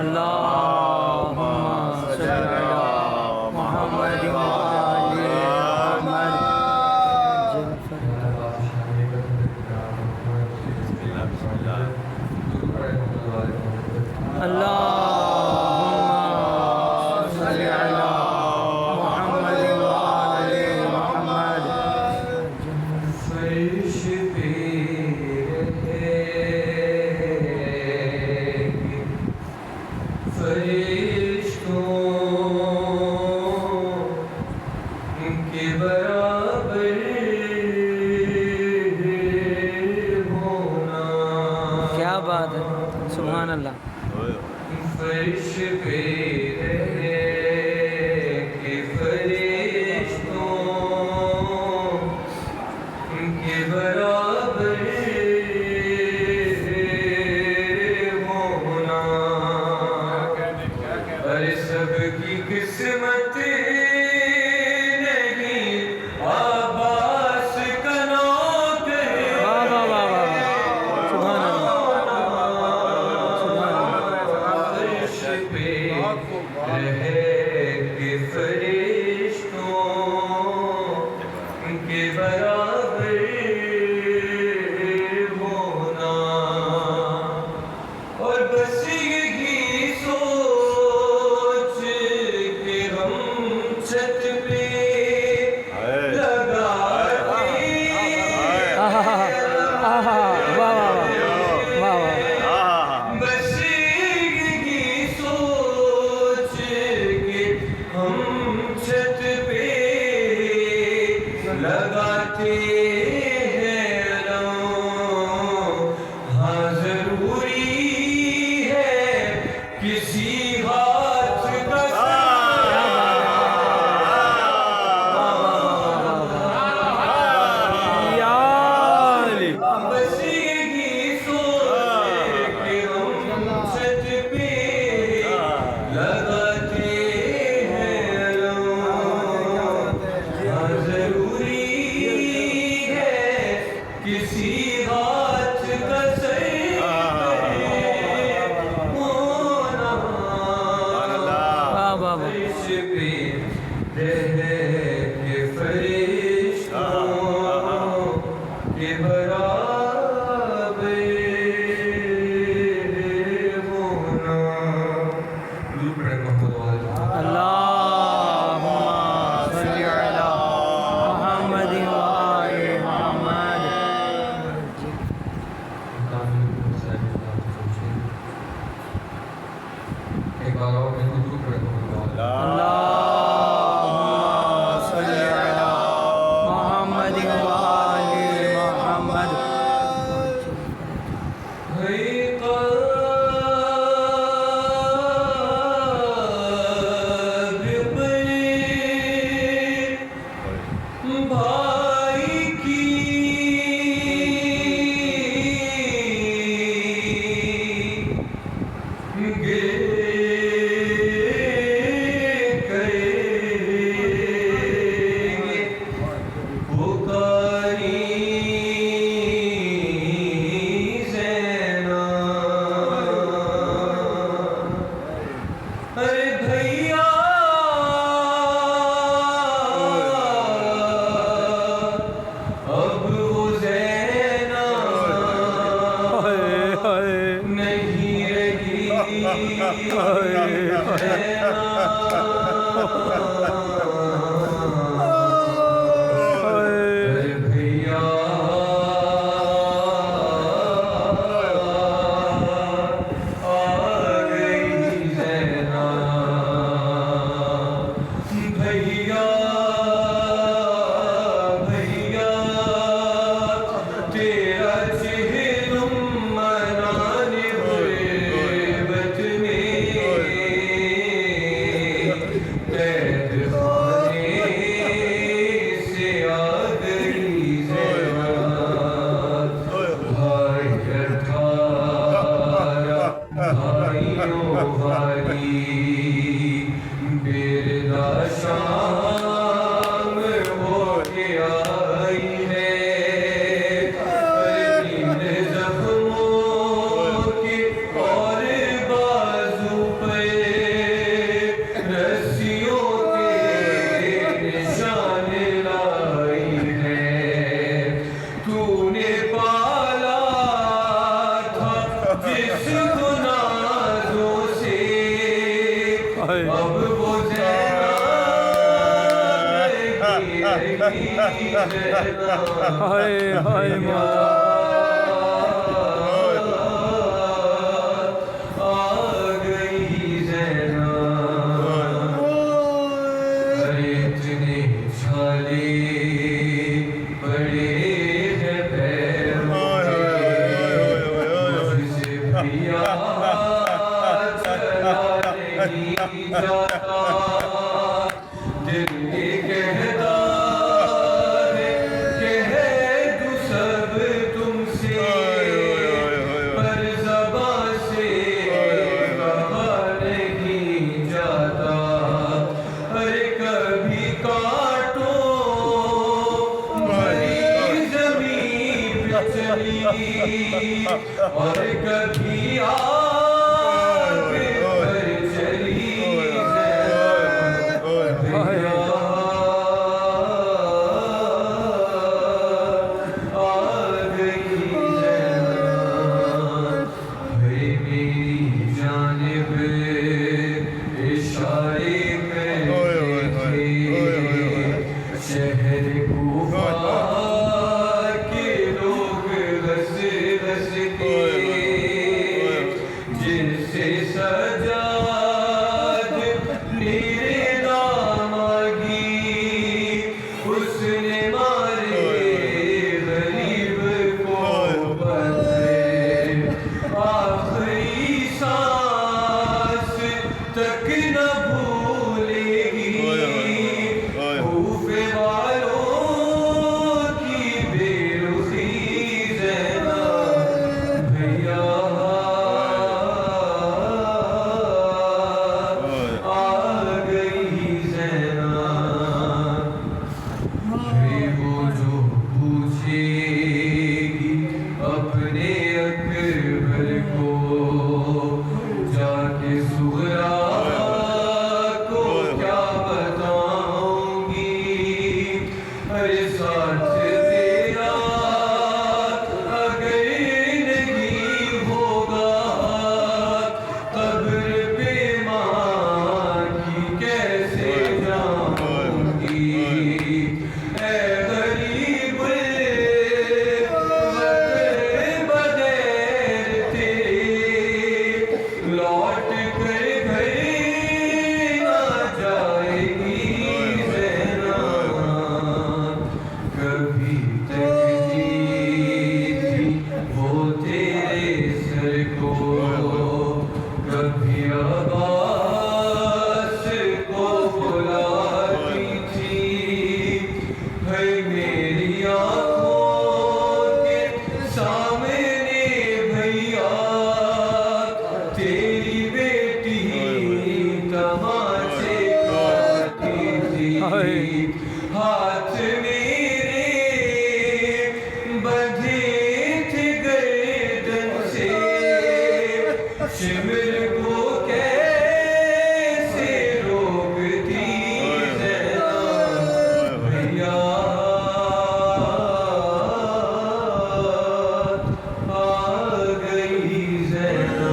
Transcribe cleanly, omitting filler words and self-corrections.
अल्लाहुम्मा सल्ली अला मुहम्मद व आले मुहम्मद। अल्लाहुम्मा सल्ली अला मुहम्मद व आले मुहम्मद। फर्श पे फरिश्तों के बराबर होना। क्या बात है, सुभान अल्लाह। फर्श पे रहे के फरिश्तों के बराबर सबकी किस्मत नहीं आबास का नौकर। फर्श पे रहे के फरिश्तों के बराबर होना। और बस यही छत पे बस यही सोच के हम छत पे लगाते हैं हाँ जरूरी है किसी हाथ का किसी हाथ का फर्श पे रहे के फरिश्तों के बराबर होना। अल्लाहुम्मा सल्ली अला मुहम्मद व आले मुहम्मद। एक बार और मैं दुरूद पढ़ता हूँ। अल्लाहुम्मा सल्ली अला मुहम्मद व आले मुहम्मद। भाई की अरे भैया अब वो ज़ैना नहीं रही अरे भैया आ गई ज़ैना। भैया भैया तेरा चेहरा मनाने गुर्बत में कैद खाने से आ गई ज़ैना। भाई अठारह भाइयों वाली बेरदा शाम हो के आई है। जख्मों के और बाजू जिस गुनाहों से हाय अब वो ज़ैना रहेगी ज़ैना हाय हाय मौला आ गई ज़ैना अरे इतने छाले बड़े हैं पैरों के मुझसे पिया चला नहीं जाता दिल ये कहता है कह दूं सब तुमसे पर ज़बां से कहा नहीं जाता अरे कभी काटो भरी ज़मीन पे चली और कभी आग पर चली भैया आ गई ज़ैना भाई मेरी जानिब इशारे करते थे शहर कूफा के लोग हंस हंस के जिनसे सजाद मेरे नाम मांगी उसने मारे गरीब को पत्थर आखिरी सांस तक न भूलेगी कूफे वालों की बेरुखी ज़ैना भैया आ गई ज़ैना ये वो जो पूछेगी अपने अकबर को जाके सुगरा को क्या बताऊंगी अरे साथ तेरा अगर नहीं होगा कब्र पे माँ की कैसे जाऊंगी ऐ गरीब वतन बगैर तेरे लौट कर घर ना जाएगी ज़ैना कभी तकती थी वो तेरे सर को कभी अब्बास को बुलाती थी है मेरी आँखों के सामने भैया तेरी बेटी तमाचे खाती थी हाथ मेरे बंधे थे गर्दन से शिमर को कैसे रोकती ज़ैना भैया आ गई ज़ैना